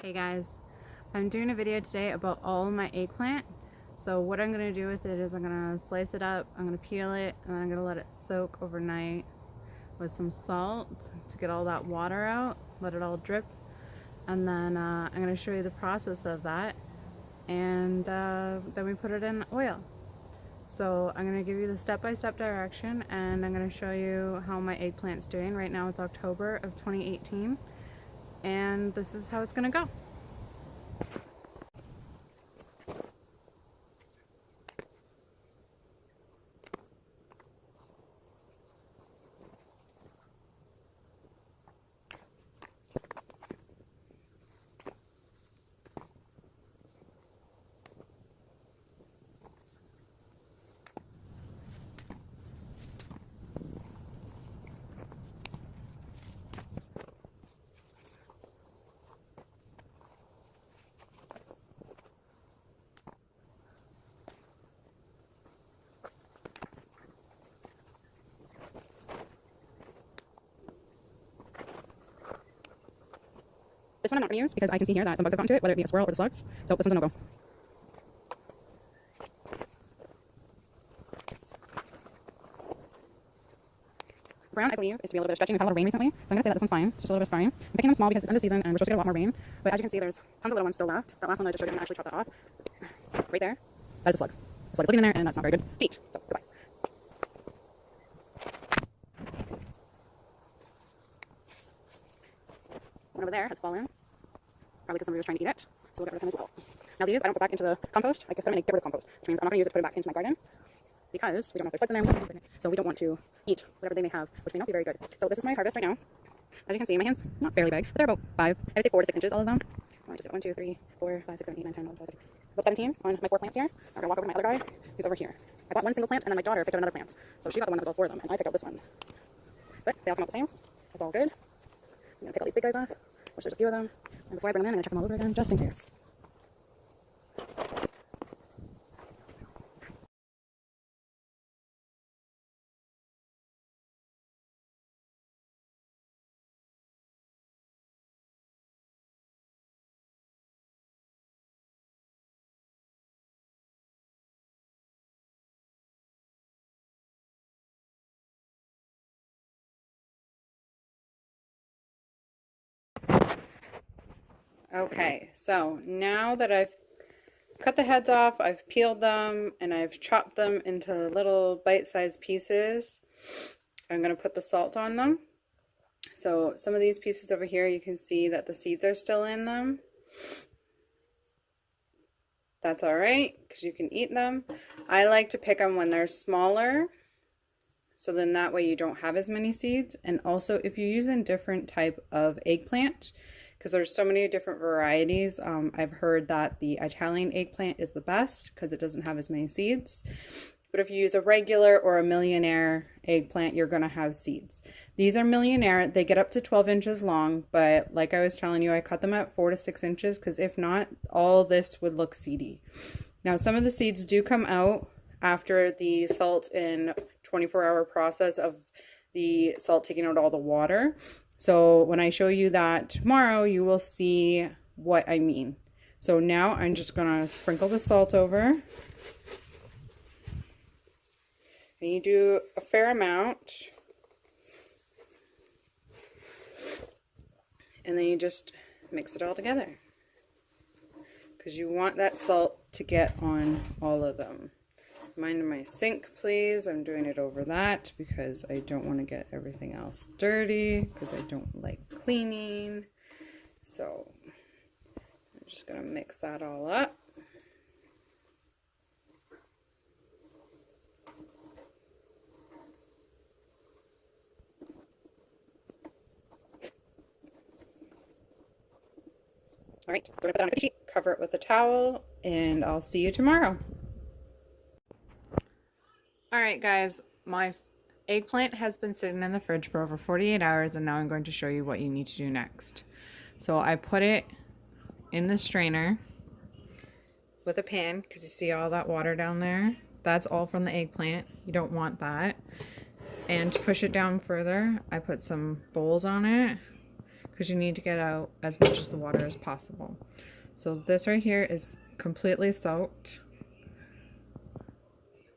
Hey guys, I'm doing a video today about all my eggplant. So what I'm going to do with it is I'm going to slice it up, I'm going to peel it, and then I'm going to let it soak overnight with some salt to get all that water out, let it all drip, and then I'm going to show you the process of that, and then we put it in oil. So I'm going to give you the step-by-step direction, and I'm going to show you how my eggplant's doing. Right now it's October of 2018, and this is how it's going to go. This one I'm not going to use because I can see here that some bugs have gotten to it, whether it be a squirrel or the slugs. So this one's a no-go. Brown, I believe, is to be a little bit of stretching. We've had a lot of rain recently, so I'm going to say that this one's fine. It's just a little bit of scarring. I'm picking them small because it's end of season and we're supposed to get a lot more rain. But as you can see, there's tons of little ones still left. That last one I just showed you, I'm going to actually chop that off. Right there, that is a slug. The slug is living in there and that's not very good to eat. So, goodbye. One over there has fallen. Probably because somebody was trying to eat it. So we'll get rid of him as well. Now these I don't put back into the compost. I put them in and get rid of compost, which means I'm not going to use it to put it back into my garden because we don't know if there's slugs in there. So we don't want to eat whatever they may have, which may not be very good. So this is my harvest right now. As you can see, my hands not fairly big, but they're about 5, I'd say 4 to 6 inches, all of them. I just got 1, 2, 3, 4, 5, 6, 7, 8, 9, 10, 11, 12, 13, about 17 on my 4 plants here. I'm gonna walk over to my other guy. He's over here. I bought one single plant, and then my daughter picked out another plant. So she got the one that was all 4 of them, and I picked out this one. But they all come out the same. That's all good. I'm gonna pick all these big guys off, which there's a few of them. And before I bring them in, I'm gonna check them all over again, just in case. Okay, so now that I've cut the heads off, I've peeled them, and I've chopped them into little bite-sized pieces, I'm going to put the salt on them. So some of these pieces over here, you can see that the seeds are still in them. That's all right, because you can eat them. I like to pick them when they're smaller, so then that way you don't have as many seeds. And also, if you're using different type of eggplant, because there's so many different varieties, I've heard that the Italian eggplant is the best because it doesn't have as many seeds. But if you use a regular or a millionaire eggplant, you're going to have seeds. These are millionaire. They get up to 12 inches long, but like I was telling you, I cut them at 4 to 6 inches because if not, all this would look seedy. Now, some of the seeds do come out after the salt and 24-hour process of the salt taking out all the water. So when I show you that tomorrow, you will see what I mean. So now I'm just going to sprinkle the salt over. And you do a fair amount. And then you just mix it all together. Because you want that salt to get on all of them. Mind my sink, please. I'm doing it over that because I don't want to get everything else dirty because I don't like cleaning. So I'm just going to mix that all up. All right, so I'm going to put that on a cookie sheet, cover it with a towel, and I'll see you tomorrow. Alright guys, my eggplant has been sitting in the fridge for over 48 hours and now I'm going to show you what you need to do next. So I put it in the strainer with a pan because you see all that water down there. That's all from the eggplant. You don't want that. And to push it down further, I put some bowls on it because you need to get out as much as the water as possible. So this right here is completely soaked.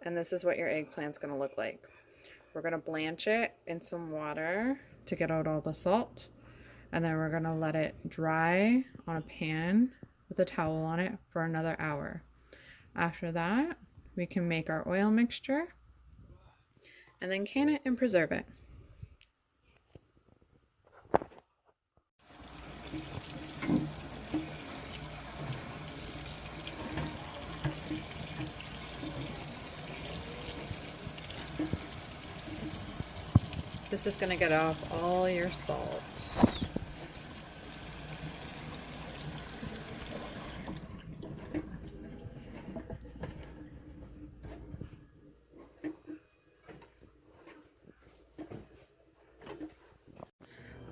And this is what your eggplant's going to look like. We're going to blanch it in some water to get out all the salt. And then we're going to let it dry on a pan with a towel on it for another hour. After that, we can make our oil mixture and then can it and preserve it. This is going to get off all your salt.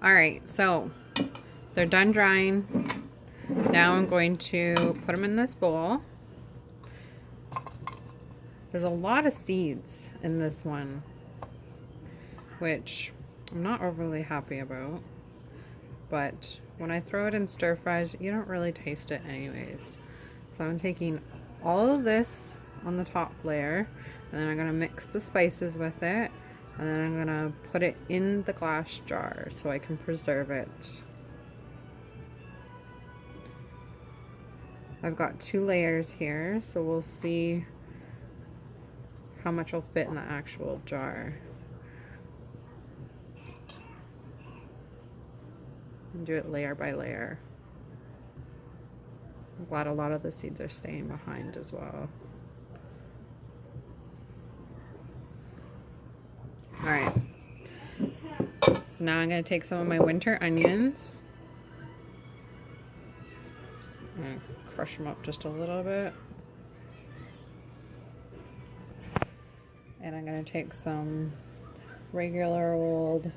Alright, so they're done drying. Now I'm going to put them in this bowl. There's a lot of seeds in this one, which I'm not overly happy about. But when I throw it in stir fries, you don't really taste it anyways. So I'm taking all of this on the top layer, and then I'm going to mix the spices with it. And then I'm gonna put it in the glass jar so I can preserve it. I've got 2 layers here, so we'll see how much will fit in the actual jar. And do it layer by layer. I'm glad a lot of the seeds are staying behind as well. Alright, so now I'm going to take some of my winter onions. I'm going to crush them up just a little bit. And I'm going to take some regular old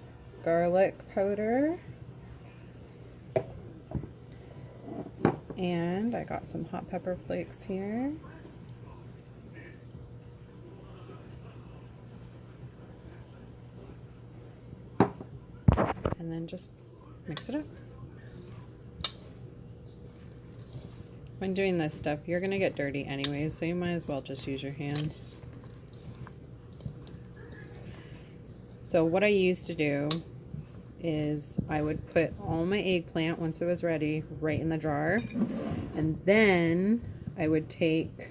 garlic powder. And I got some hot pepper flakes here. And then just mix it up. When doing this stuff, you're gonna get dirty anyways, so you might as well just use your hands. So what I used to do is I would put all my eggplant, once it was ready, right in the jar. And then I would take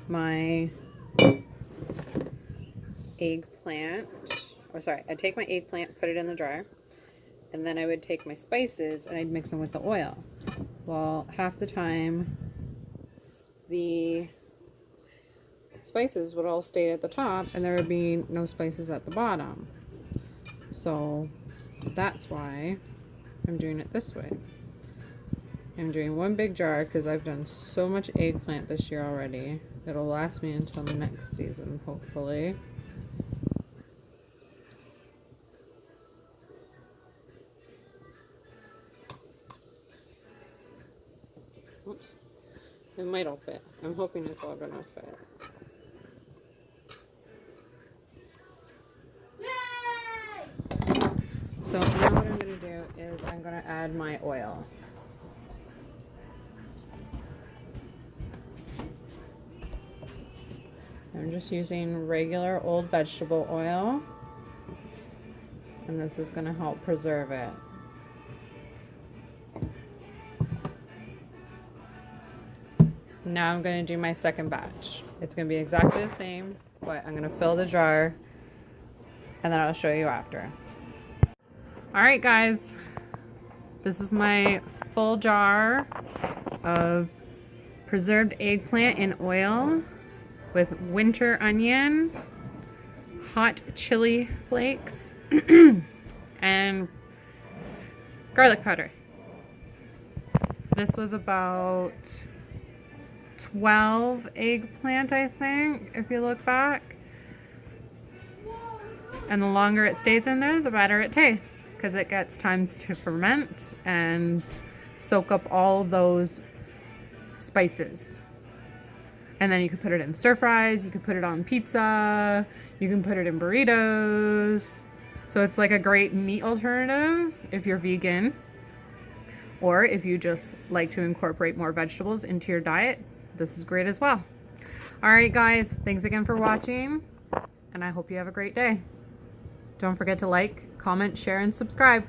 my eggplant, I'd take my eggplant, put it in the jar, and then I would take my spices and I'd mix them with the oil. Well, half the time the spices would all stay at the top and there would be no spices at the bottom. So that's why I'm doing it this way. I'm doing one big jar because I've done so much eggplant this year already. It'll last me until next season, hopefully. Oops. It might all fit. I'm hoping it's all gonna fit. So now what I'm gonna do is I'm gonna add my oil. I'm just using regular old vegetable oil, and this is gonna help preserve it. Now I'm going to do my second batch. It's going to be exactly the same, but I'm going to fill the jar and then I'll show you after. Alright guys, this is my full jar of preserved eggplant in oil with winter onion, hot chili flakes, and garlic powder. This was about 12 eggplant, I think, if you look back. And the longer it stays in there, the better it tastes, because it gets time to ferment and soak up all those spices. And then you could put it in stir fries, you could put it on pizza, you can put it in burritos. So it's like a great meat alternative if you're vegan, or if you just like to incorporate more vegetables into your diet, this is great as well. All right, guys, thanks again for watching, and I hope you have a great day. Don't forget to like, comment, share, and subscribe.